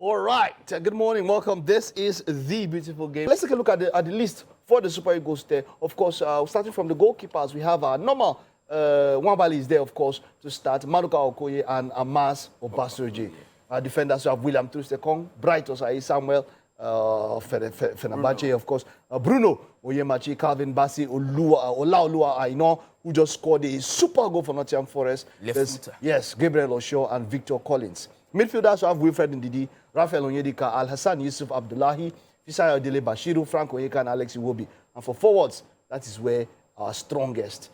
All right. Good morning. Welcome. This is the beautiful game. Let's take a look at the list for the Super Eagles there. Of course, starting from the goalkeepers, we have our normal Nwabali is there, of course, to start. Maduka Okoye and Amas Obasoji. Our defenders, we have William Trustekong, Bright Osai, Samuel Fenerbahce, of course. Bruno Oyemachi, Calvin Bassi, Olaoluwa Aino, who just scored a super goal for Nottingham Forest. Yes, Gabriel Osho and Victor Collins. Midfielders have Wilfred Ndidi, Rafael Onyedika, Al-Hassan Yusuf Abdullahi, Fisayo Dele Bashiru, Frank Onyeka, and Alex Iwobi. And for forwards, that is where our strongest,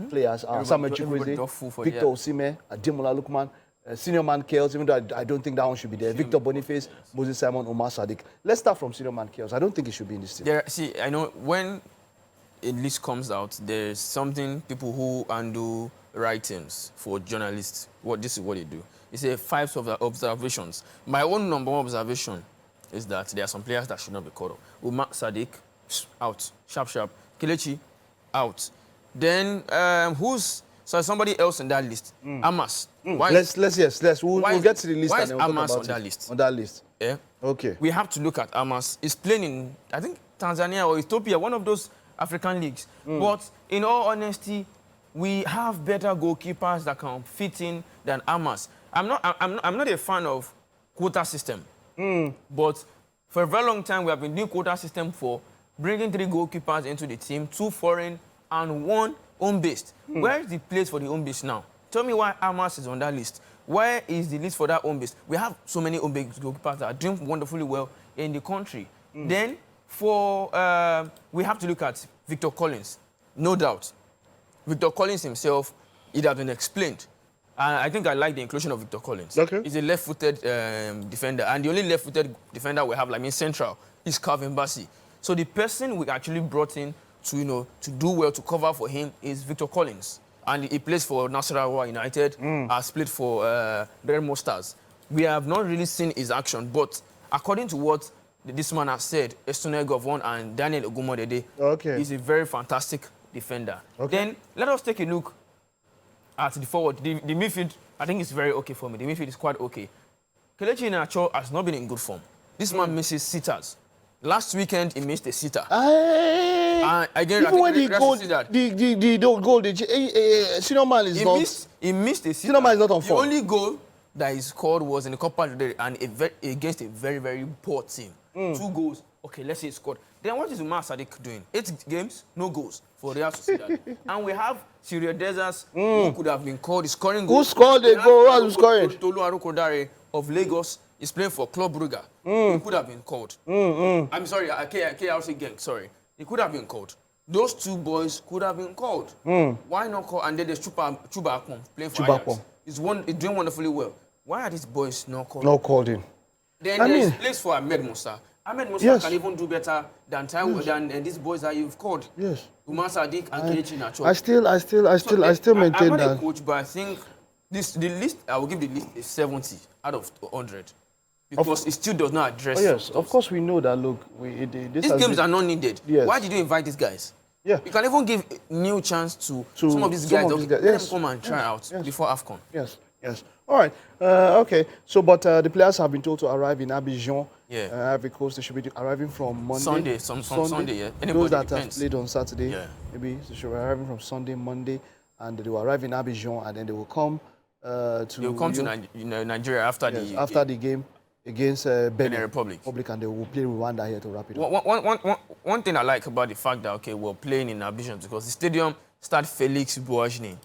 players are. Samuel Chukwueze, Victor Osimhen, Ademola Lookman, senior man Kales, even though I don't think that one should be there. Victor Boniface, Moses Simon, Omar Sadiq. Let's start from senior man Kales. I don't think he should be in this team. I know when a list comes out, there's something people who undo writings for journalists. This is what they do. It's a 5 observations. My own number one observation is that there are some players that should not be called up. Umar Sadiq, out. Sharp. Kelechi, out. Then somebody else on that list? Amas. Let's. We'll get to the list. Why is Amas on that list? On that list. Yeah. Okay. We have to look at Amas. He's playing in, I think, Tanzania or Ethiopia, one of those African leagues. But in all honesty, we have better goalkeepers that can fit in than Amas. I'm not a fan of quota system, but for a very long time we have been doing quota system for bringing 3 goalkeepers into the team, 2 foreign and 1 home-based. Where is the place for the home-based now? Tell me why Amas is on that list. Where is the list for that home-based? We have so many home-based goalkeepers that are doing wonderfully well in the country. Then we have to look at Victor Collins, no doubt. Victor Collins himself, it has been explained. I think I like the inclusion of Victor Collins. Okay. He's a left-footed defender, and the only left-footed defender we have, central, is Calvin Bassi. So the person we actually brought in to do well, to cover for him, is Victor Collins, and he plays for Nasarawa United. Has played for Remo Stars. We have not really seen his action, but according to what this man has said, Estone Govon and Daniel Ogumodede, he's a very fantastic defender. Then let us take a look at the forward. The midfield, I think it's very okay for me. The midfield is quite okay. Kelechi Iheanacho has not been in good form. This man misses sitters. Last weekend, he missed a sitter. Again, even when the goal, the senior man is not... He missed a sitter. Senior man is not on form. The only goal that he scored was in the Copa del Rey and against a very, very poor team. 2 goals. Okay, let's say he scored. Then what is Umar Sadiq doing? 8 games, no goals for Real Sociedad. And we have Syria Desas, who could have been called, scoring goals. Who scored a goal? Who's scoring? Tolu Arokodare of Lagos is playing for Club Brugge. He could have been called. I'm sorry, KRC Gang, sorry. He could have been called. Those 2 boys could have been called. Why not call? And then there's Chuba Akpom playing for Ajax. He's doing wonderfully well. Why are these boys not called? Not called in. Then there's place for Ahmed Musa. Ahmed Musa can even do better than than these boys that you've called. Yes. Umar Sadiq and Kelechi Iheanacho. I still maintain I'm that. not a coach, but I think the list, I will give the list a 70 out of 100. Because it still does not address... yes, of course we know that, look... these games are not needed. Yes. Why did you invite these guys? Yeah. You can even give new chance to some of these guys. Let them come and try out before AFCON. Yes. All right. Okay. So, but the players have been told to arrive in Abidjan. Ivory Coast. They should be arriving from Monday. Sunday, yeah. Those that have played on Saturday, maybe they should be arriving from Sunday, Monday, and they will arrive in Abidjan, and then they will come to Nigeria after the game against Benin Republic, and they will play Rwanda here to wrap it up. One thing I like about the fact that we're playing in Abidjan because the stadium started Felix Boajni.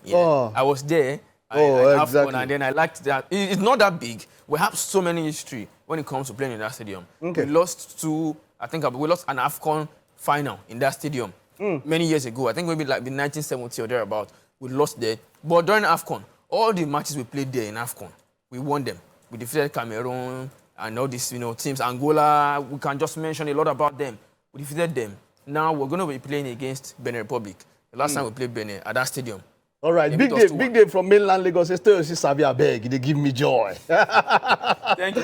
I was there. Exactly. And then I liked that. It's not that big. We have so many history when it comes to playing in that stadium. We lost we lost an AFCON final in that stadium many years ago. I think maybe like in 1970 or thereabout. We lost there. But during AFCON, all the matches we played there in AFCON, we won them. We defeated Cameroon and all these teams. Angola, we can just mention a lot about them. We defeated them. Now we're going to be playing against Benin Republic. The last time we played Benin at that stadium. All right, big day from mainland Lagos. Toyosi Savia beg, they give me joy. Thank you.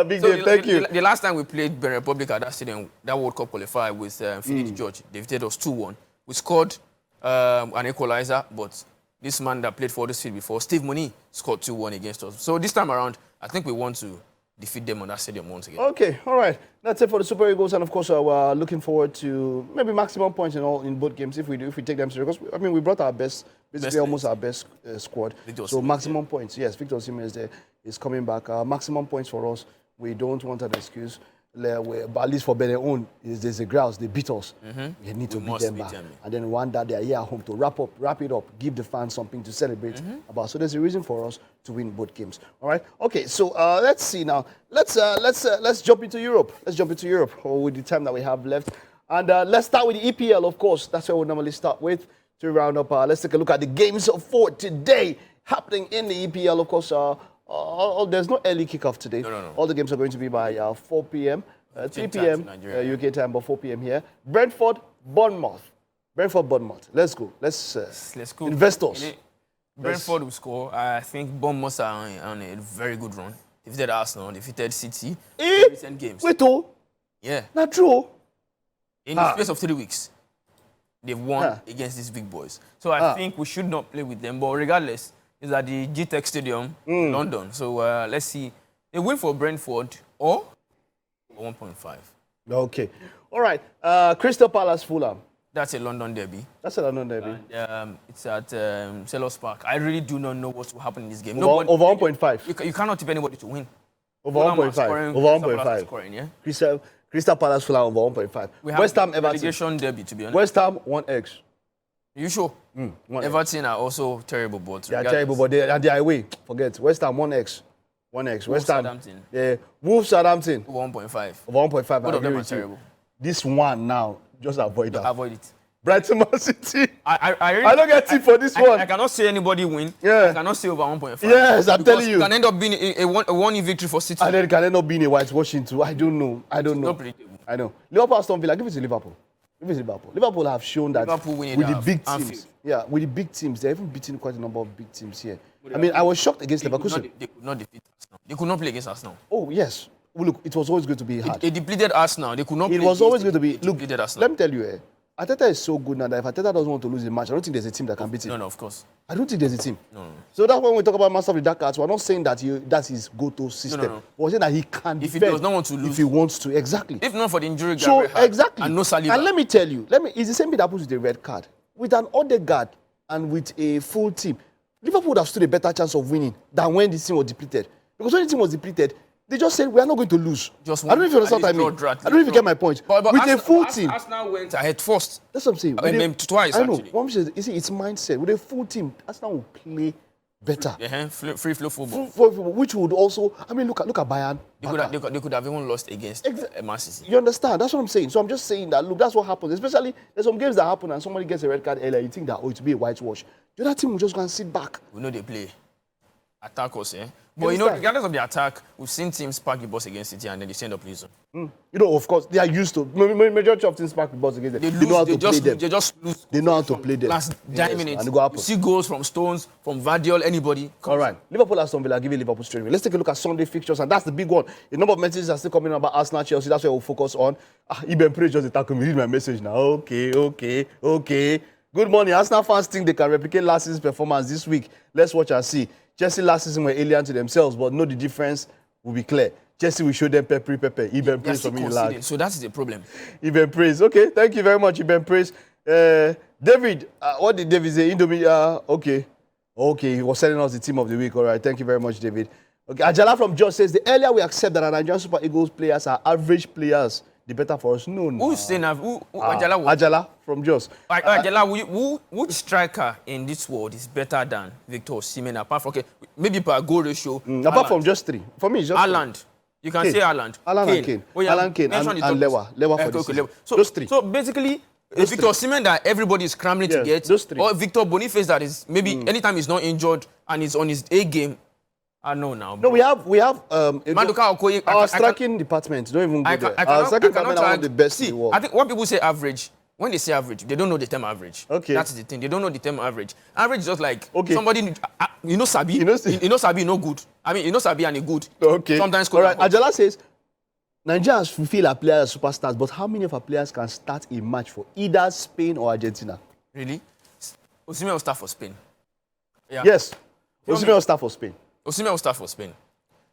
Big day, thank you. The last time we played Benin Republic at that stadium, that World Cup qualifier with Finidi George, they defeated us 2-1. We scored an equalizer, but this man that played for this field before, Steve Money, scored 2-1 against us. So this time around, I think we want to defeat them on that stadium once again. Okay, all right. That's it for the Super Eagles, and of course, we're looking forward to maybe maximum points in both games if we take them seriously. Because I mean, we brought our best, basically almost our best squad. So maximum points, yes. Victor Osimhen is coming back. Maximum points for us. We don't want an excuse. But at least for Benin own, there's a grouse. They beat us. We need to beat them back. And then one that they are here at home to wrap it up, give the fans something to celebrate about. So there's a reason for us to win both games. All right. Okay. So let's see now. Let's jump into Europe. Let's jump into Europe with the time that we have left. And let's start with the EPL, of course. That's where we normally start with to round up. Let's take a look at the games for today happening in the EPL. Of course. There's no early kickoff today. No. All the games are going to be by 4 p.m., 3 p.m. UK time, but 4 p.m. here. Brentford, Bournemouth. Let's go. Let's go. Investors. Brentford will score. I think Bournemouth are on a very good run. Defeated Arsenal, defeated City in recent games. Wait, oh? Yeah. Not true. In the space of 3 weeks, they've won against these big boys. So I think we should not play with them. But regardless, it's at the GTEC Stadium in London. So let's see. A win for Brentford or 1.5. Okay. All right. Crystal Palace, Fulham. That's a London derby. And, it's at Selhurst Park. I really do not know what will happen in this game. Over 1.5. You cannot tip anybody to win. Over 1.5. Over 1.5. Yeah? Crystal Palace, Fulham over 1.5. West Ham, Everton. Relegation derby, to be honest. West Ham, 1x. You sure? Everton are also terrible, but they are terrible, but they are away. Forget. West Ham 1x. West Ham. Southampton. Yeah. Wolves Southampton. 1.5. Over 1.5. Both of them are terrible. This one now, just avoid that. Avoid it. Brighton Man City. I don't get tip for this one. I cannot say anybody win. Yeah. I cannot say over 1.5. Yes, I'm telling you. It can end up being a 1-0 victory for City. And then it can end up being a whitewashing too. I don't know. Not predictable. I know. Liverpool, Aston Villa. Give it to Liverpool. Liverpool have shown that with the big teams. Yeah, with the big teams, they're even beating quite a number of big teams here. I mean, I was shocked against Leverkusen. They could not defeat Arsenal. They could not play against Arsenal. Oh, yes. Well, look, it was always going to be hard. A depleted Arsenal. They could not play. It was always going to be. Look, Arsenal. let me tell you, Arteta is so good now that if Arteta doesn't want to lose the match, I don't think there's a team that can beat him. No, of course. I don't think there's a team. No. So that's when we talk about Master of the Dark Arts. We're not saying that that's his go-to system. No. We're saying that he can if defend he does not want to lose. If he wants to, exactly. If not for the injury, so exactly. And no Saliba. And let me tell you, it's the same thing that happens with the red card. With an Odegaard and with a full team, Liverpool would have stood a better chance of winning than when the team was depleted. Because when the team was depleted, they just said, we are not going to lose. I don't know if you understand what I mean. I don't know if you get my point. But with a full team. Arsenal went ahead first. That's what I'm saying. Twice, I know. actually. You see, it's mindset. With a full team, Arsenal will play better. Free flow football. Which would also, I mean, look at Bayern. They could have even lost against Man City. You understand? That's what I'm saying. So I'm just saying that, look, that's what happens. Especially, there's some games that happen and somebody gets a red card earlier. You think that, it will be a whitewash. The other team will just go and sit back. We know they play. Attack us, But regardless of the attack, we've seen teams park the bus against City and then they end up losing. Of course, they are used to. Majority of teams park the bus against them. They know how to play them. They just lose. They know how to play them. Last 9 minutes. And you see goals from Stones, from Vardiol, anybody. All right. Liverpool, Aston Villa, give you Liverpool straight away. Let's take a look at Sunday fixtures, and that's the big one. A number of messages are still coming in about Arsenal, Chelsea. That's what we'll focus on. Eben Pray just attacking me. Read my message now. Okay. Good morning. Arsenal fans think they can replicate last season's performance this week. Let's watch and see. Chelsea last season were alien to themselves, but know the difference will be clear. Chelsea will show them pepper. Eben Praise for me, lad. So that's the problem. Eben Praise. Okay, thank you very much, Eben Praise. David, what did David say? Indomie, okay, he was sending us the team of the week. All right, thank you very much, David. Okay, Ajala from Jos says, the earlier we accept that our Nigerian Super Eagles players are average players, the better for us. No. Who's saying that? Ajala? Ajala from Jos. Ajala, which striker in this world is better than Victor Osimhen apart from, maybe per goal ratio? Apart from just 3. For me, it's just Haaland. 3. You can say Haaland. Haaland and Kane. Haaland, Kane, and Lewa for this. So, those 3. So basically, Victor Osimhen that everybody is scrambling to get, those 3. or Victor Boniface that is maybe anytime he's not injured and he's on his A game. I know now. No, we have Maduka Okoye. Our striking department. Don't even go there. Our striking department are one of the best in the world. I think when people say average, when they say average, they don't know the term average. Okay. That's the thing. They don't know the term average. Average is just like somebody, Sabi. Sabi no good. I mean, Sabi and a good. Okay. Sometimes. All right. Ajala says, Nigerians feel our players are superstars, but how many of our players can start a match for either Spain or Argentina? Really? Osimhen will start for Spain. Yeah. Yes. Osimhen will start for Spain. Osimhen will start for Spain.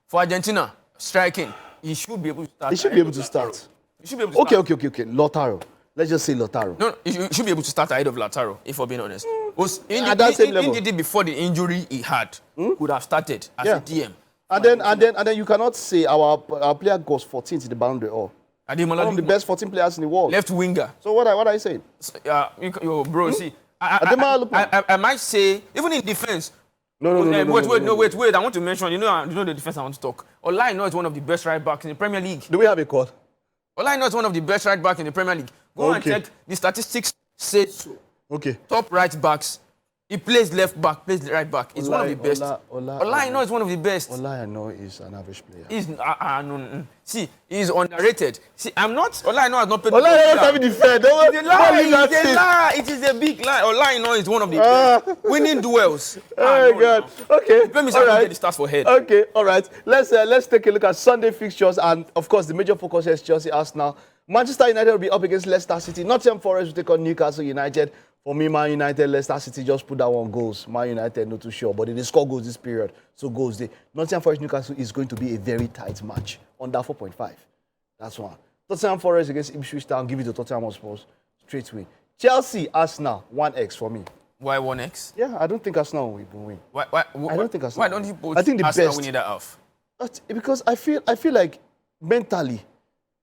For Argentina, striking, he should be able to start. He should be able to start. He should be able to start. Okay. Lautaro. Let's just say Lautaro. No, he should be able to start ahead of Lautaro, if we're being honest. At that same level. Indeed, before the injury he had, could have started as a DM. And then you cannot say our player goes 14th in the Ballon d'Or. One of the best 14 players in the world. Left winger. So what are you saying? Bro, see, I might say, even in defense. No. Wait. I want to mention, you know the defense I want to talk. Olajuwon is one of the best right backs in the Premier League. Do we have a call? Olajuwon is one of the best right backs in the Premier League. Go and check the statistics. Say so. Okay. Top right backs. He plays left back, plays right back. He's one of the best. Olajuwon is one of the best. Olajuwon is an average player. He's no. See, he's underrated. See, I'm not. Olajuwon has not played. Olajuwon is having the fair. Don't It's a lie. It is a big lie. Olajuwon is one of the best. Winning duels. Oh my God. Okay. Let me get the stars for head. Okay. All right. Let's take a look at Sunday fixtures, and of course the major focus is Chelsea, Arsenal. Manchester United will be up against Leicester City. Nottingham Forest will take on Newcastle United. For me, Man United, Leicester City just put that one goals. Man United, not too sure, but they score goals this period. So goals there. Nottingham Forest Newcastle is going to be a very tight match. Under 4.5. That's one. Tottenham Forest against Ipswich Town. Give it to Tottenham Hotspur. Straight win. Chelsea, Arsenal, 1x for me. Why 1x? Yeah, I don't think Arsenal will win. Why I don't think Arsenal. Why don't you put I think the Arsenal best. winning that off? Because I feel like mentally,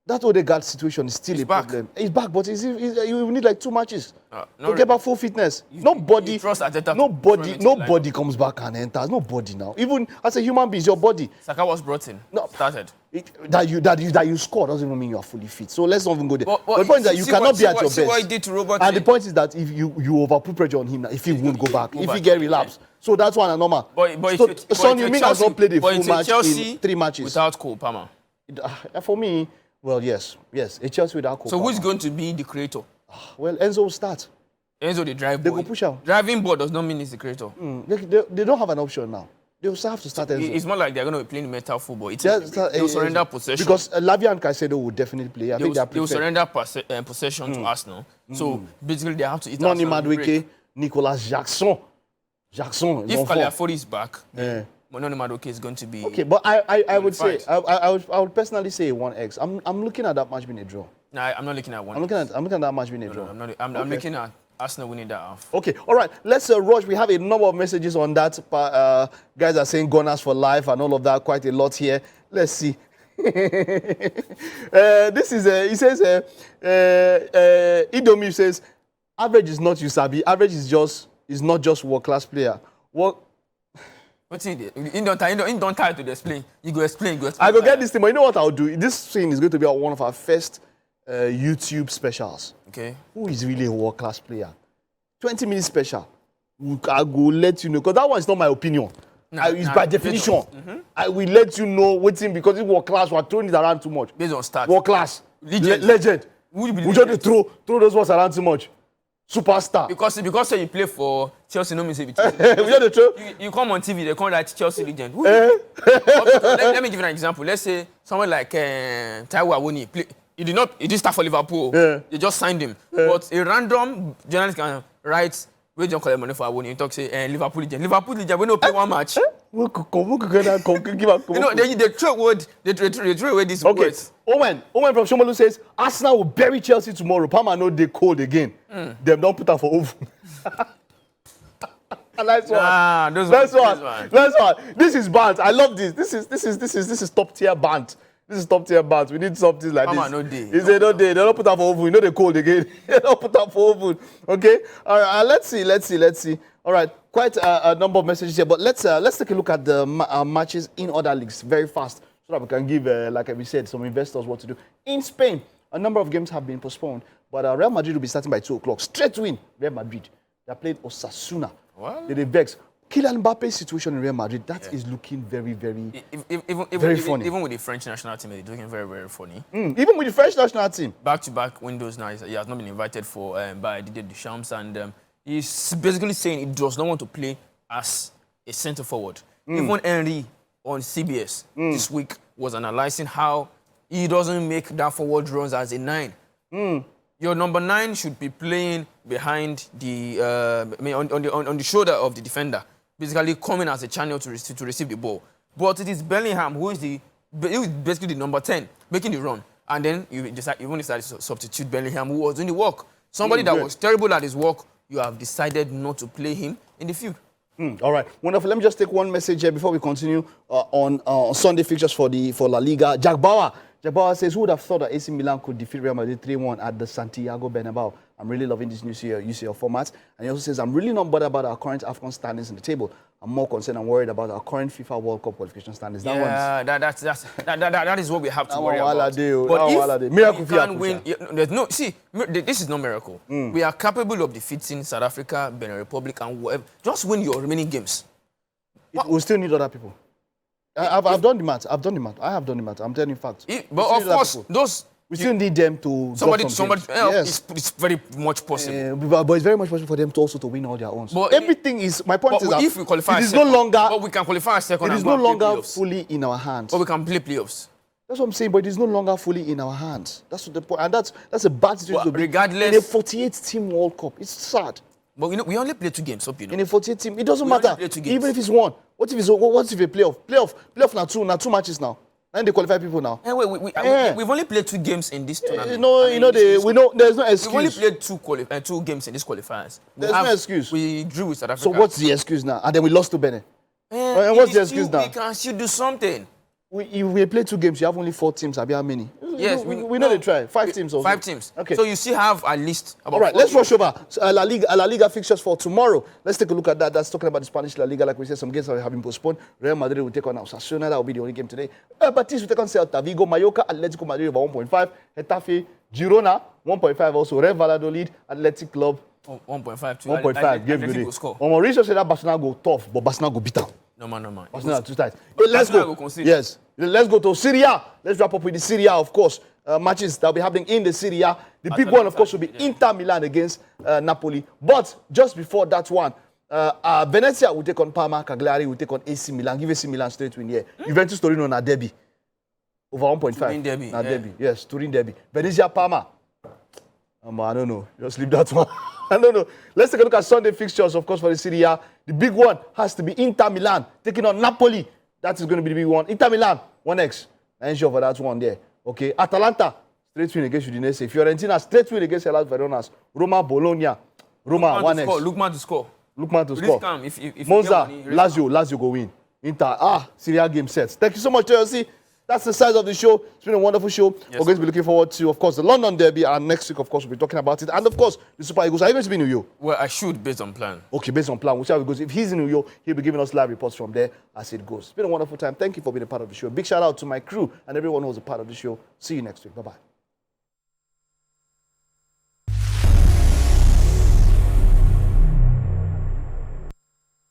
that Odegaard situation is still a problem. He's back, but you need like 2 matches to get back full fitness. Nobody comes back and enters. Nobody now. Even as a human being, it's your body. Saka was brought in. Started. That you score doesn't even mean you are fully fit. So let's not even go there. But the point is that you cannot be at your best. What he did to Robert and the point is that if you over put pressure on him, if he won't go back, if he get relapse. So that's one normal. Son Heung-min has not played a full match in 3 matches. Without Cole Palmer. For me, well, yes. A Chelsea without Cole So Palmer. who's going to be the creator? Well, Enzo will start. Enzo, the drive boy. They go push out. Driving board does not mean he's the creator. They don't have an option now. They will have to start Enzo. It's more like they're going to be playing mental football. They'll surrender possession. Because Lavia and Caicedo will definitely play. I think they will surrender possession to Arsenal. So basically, they have to eat Noni Madueke, Nicolas Jackson. If Kaliafori is back, Noni Madueke is going to be. Okay, but I would say I would personally say 1x. I'm looking at that match being a draw. No, I'm not looking at 1x. I'm looking at that match being a draw. I'm looking at Arsenal winning that off. Okay, all right. Let's rush. We have a number of messages on that. Guys are saying Gunners for life and all of that. Quite a lot here. Let's see. This is he says Idomi says average is not Usabi. Average is not just world-class player. What's he don't try to explain. You go explain. I go get this thing, but you know what I'll do? This thing is going to be one of our first YouTube specials. Okay. Who is really a world-class player? 20-minute special. I will let you know, because that one is not my opinion. It's by definition. I will let you know waiting because it's world-class. We're throwing it around too much. Based on stats. World-class. Legend. We just throw those words around too much. Superstar. Because you play for Chelsea, no means you come on TV, they can't write Chelsea legend. Let me give you an example. Let's say someone like Taiwo Awoniyi play. He did start for Liverpool. Yeah. They just signed him. But a random journalist can write, we don't collect money for Awoniyi. You talk say Liverpool legend. Liverpool legend. We don't play one match. You know, they throw away these words. Owen from Shomolu says Arsenal will bury Chelsea tomorrow. Palmer know they cold again. Them don't put her for oven. Nice one. Nice one. This is band. I love this. This is top tier band. This is top tier band. We need something like Palmer this. No day. They don't. They don't put her for oven. You know they cold again. They don't put her for oven. Okay. All right. Let's see. All right. Quite a number of messages here, but let's take a look at the matches in other leagues very fast, so that we can give, like we said, some investors what to do. In Spain, a number of games have been postponed, but Real Madrid will be starting by 2 o'clock. Straight win, Real Madrid. They played Osasuna. They vex. Kylian Mbappe's situation in Real Madrid, that is looking very, very, very funny. Even with the French national team, it's looking very, very funny. Even with the French national team. Back-to-back windows now, he has not been invited by Didier Deschamps, and he's basically saying he does not want to play as a centre forward. Even Henry on CBS this week was analysing how he doesn't make that forward runs as a 9. Your number 9 should be playing behind the on the shoulder of the defender, basically coming as a channel to receive the ball. But it is Bellingham who is the he was basically the number 10, making the run. And then you only decided to substitute Bellingham, who was doing the work. Somebody that was terrible at his work, you have decided not to play him in the field. All right, wonderful. Let me just take one message here before we continue on Sunday fixtures for La Liga. Jack Bauer says, who would have thought that AC Milan could defeat Real Madrid 3-1 at the Santiago Bernabeu? I'm really loving this new UCL format. And he also says, I'm really not bothered about our current AFCON standings in the table. I'm more concerned and worried about our current FIFA World Cup qualification standings. That is what we have to worry about. But if we can win, this is no miracle. We are capable of defeating South Africa, Benin Republic, and whatever. Just win your remaining games. We still need other people. I've done the math. I have done the math. I'm telling you facts. But of course, we still need them to somebody yes. It's very much possible. But it's very much possible for them to also to win all their own. But everything is, my point is that if we qualify it is no longer, but we can qualify a second. It is no longer fully in our hands. But we can play playoffs. That's what I'm saying, but it is no longer fully in our hands. That's what the point, and that's a bad situation to be regardless, in a 48-team World Cup. It's sad. But we only play 2 games, up, In a 48-team, it doesn't matter. Even if it's 1. What if it's a playoff? Playoff now 2 matches now. And they qualify people now. We've only played 2 games in this tournament. We know there's no excuse. We've only played 2 games in this qualifiers. There's no excuse. We drew with South Africa. So what's the excuse now? And then we lost to Benin. And what's the excuse now? We can still do something. If we play 2 games, you have only 4 teams. How many? Yes, we know they try. 5 teams also. 5 teams. Okay. So you still have at least about. All right, let's rush over La Liga fixtures for tomorrow. Let's take a look at that. That's talking about the Spanish La Liga. Like we said, some games have been postponed. Real Madrid will take on Osasuna. That will be the only game today. Betis will take on Celta Vigo. Mallorca, Atletico Madrid over 1.5. Getafe, Girona 1.5 also. Real Valladolid, Athletic Club 1.5. 1.5. Game today. Mauricio said that Barcelona go tough, but Barcelona go beat them. No. Barcelona too tight. Let's go. Yes. Let's go to Syria. Let's wrap up with the Syria, of course. Matches that will be happening in the Syria. The big one, of course, will be Inter Milan against Napoli. But just before that one, Venezia will take on Parma. Cagliari will take on AC Milan. Give AC Milan straight win here. Juventus Torino na derby. Over 1.5. Turin derby. Derby. Yes, Turin derby. Venezia Parma. I don't know. Just leave that one. I don't know. Let's take a look at Sunday fixtures, of course, for the Syria. The big one has to be Inter Milan taking on Napoli. That is going to be the big one. Inter Milan, 1x. I ain't sure for that one there. Okay. Atalanta, straight win against Udinese. Fiorentina, straight win against Hellas Veronas. Roma, Bologna. Roma, 1x. Lukman to score. If Monza, Lazio go win. Inter, Syria game set. Thank you so much, Toyosi. That's the size of the show. It's been a wonderful show. Yes, we're going to be looking forward to, of course, the London Derby. And next week, of course, we'll be talking about it. And, of course, the Super Eagles. Are you going to be in New York? Well, I should, based on plan. Okay, based on plan. Whichever goes. If he's in New York, he'll be giving us live reports from there as it goes. It's been a wonderful time. Thank you for being a part of the show. Big shout out to my crew and everyone who was a part of the show. See you next week. Bye-bye.